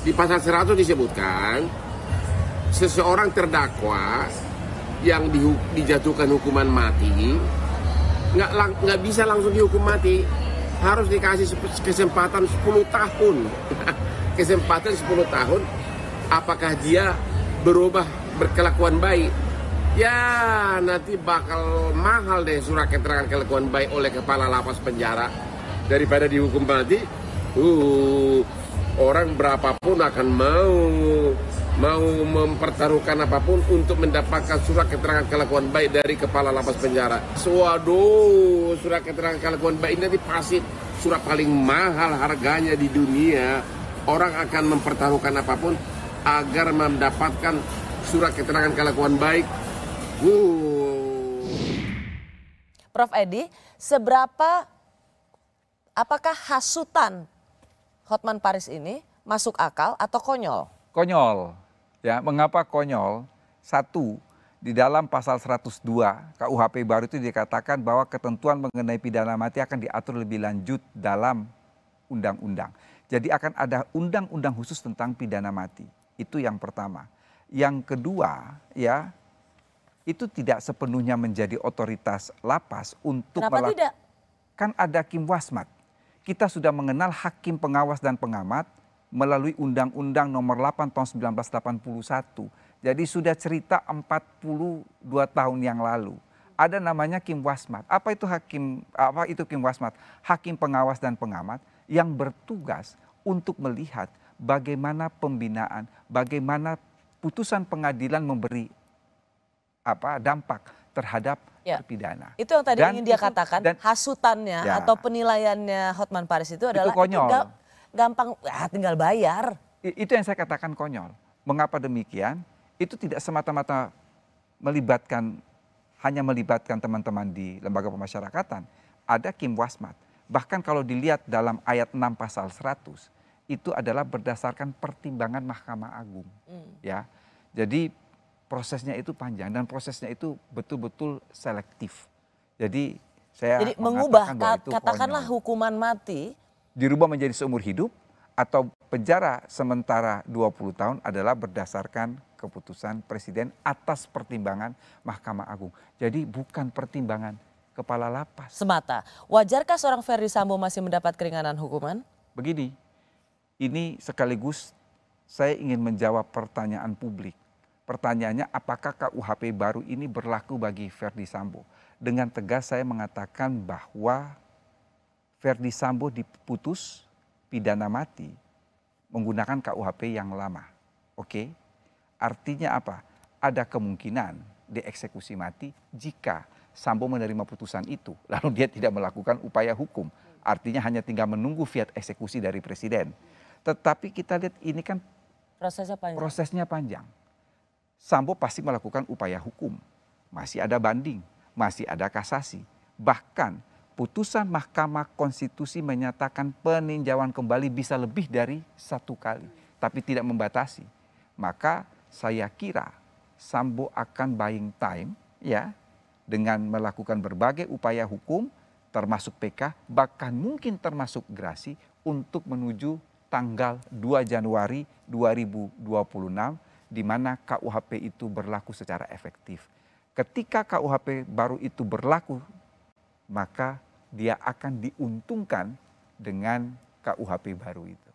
Di pasal 100 disebutkan, seseorang terdakwa yang dijatuhkan hukuman mati, nggak bisa langsung dihukum mati, harus dikasih kesempatan 10 tahun. Kesempatan 10 tahun, apakah dia berubah berkelakuan baik? Ya, nanti bakal mahal deh surat keterangan kelakuan baik oleh kepala lapas penjara daripada dihukum mati. Orang berapapun akan mau mempertaruhkan apapun untuk mendapatkan surat keterangan kelakuan baik dari kepala lapas penjara. Waduh, surat keterangan kelakuan baik ini nanti pasti surat paling mahal harganya di dunia. Orang akan mempertaruhkan apapun agar mendapatkan surat keterangan kelakuan baik. Prof. Edi, apakah hasutan Hotman Paris ini masuk akal atau konyol? Konyol. Ya, mengapa konyol? Satu, di dalam pasal 102 KUHP baru itu dikatakan bahwa ketentuan mengenai pidana mati akan diatur lebih lanjut dalam undang-undang. Jadi akan ada undang-undang khusus tentang pidana mati. Itu yang pertama. Yang kedua, ya, itu tidak sepenuhnya menjadi otoritas lapas untuk Kenapa tidak? Kan ada Hakim Wasmat. Kita sudah mengenal hakim pengawas dan pengamat melalui Undang-Undang Nomor 8 Tahun 1981. Jadi sudah cerita 42 tahun yang lalu. Ada namanya Hakim Wasmat. Apa itu Hakim Wasmat? Hakim pengawas dan pengamat yang bertugas untuk melihat bagaimana pembinaan, bagaimana putusan pengadilan memberi dampak terhadap terpidana. Itu yang tadi ingin dia katakan, hasutannya atau penilaiannya Hotman Paris itu adalah konyol. Gampang, tinggal bayar. Itu yang saya katakan konyol. Mengapa demikian? Itu tidak semata-mata hanya melibatkan teman-teman di lembaga pemasyarakatan. Ada Hakim Wasmat. Bahkan kalau dilihat dalam ayat 6 pasal 100, itu adalah berdasarkan pertimbangan Mahkamah Agung. Ya, jadi prosesnya itu panjang dan prosesnya itu betul-betul selektif. Jadi saya mengubah katakanlah hukuman mati dirubah menjadi seumur hidup atau penjara sementara 20 tahun adalah berdasarkan keputusan Presiden atas pertimbangan Mahkamah Agung. Jadi bukan pertimbangan kepala lapas semata. Wajarkah seorang Ferdy Sambo masih mendapat keringanan hukuman? Begini, ini sekaligus saya ingin menjawab pertanyaan publik. Pertanyaannya, apakah KUHP baru ini berlaku bagi Ferdy Sambo? Dengan tegas saya mengatakan bahwa Ferdy Sambo diputus pidana mati menggunakan KUHP yang lama. Oke? Artinya apa? Ada kemungkinan dieksekusi mati jika Sambo menerima putusan itu, lalu dia tidak melakukan upaya hukum. Artinya hanya tinggal menunggu fiat eksekusi dari Presiden. Tetapi kita lihat ini kan prosesnya panjang. Sambo pasti melakukan upaya hukum, masih ada banding, masih ada kasasi. Bahkan putusan Mahkamah Konstitusi menyatakan peninjauan kembali bisa lebih dari 1 kali, tapi tidak membatasi. Maka saya kira Sambo akan buying time ya dengan melakukan berbagai upaya hukum termasuk PK, bahkan mungkin termasuk gerasi untuk menuju tanggal 2 Januari 2026 di mana KUHP itu berlaku secara efektif. Ketika KUHP baru itu berlaku, maka dia akan diuntungkan dengan KUHP baru itu.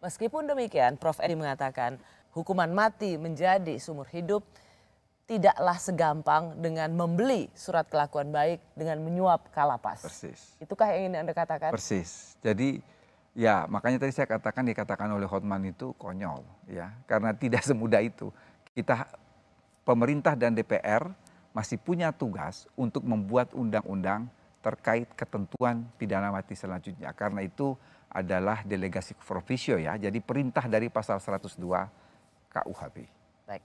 Meskipun demikian, Prof. Edi mengatakan hukuman mati menjadi seumur hidup tidaklah segampang dengan membeli surat kelakuan baik dengan menyuap kalapas. Persis. Itukah yang ingin Anda katakan? Persis. Jadi ya, makanya tadi saya dikatakan oleh Hotman itu konyol ya, karena tidak semudah itu. Pemerintah dan DPR masih punya tugas untuk membuat undang-undang terkait ketentuan pidana mati selanjutnya. Karena itu adalah delegasi provisio ya, jadi perintah dari pasal 102 KUHP. Baik.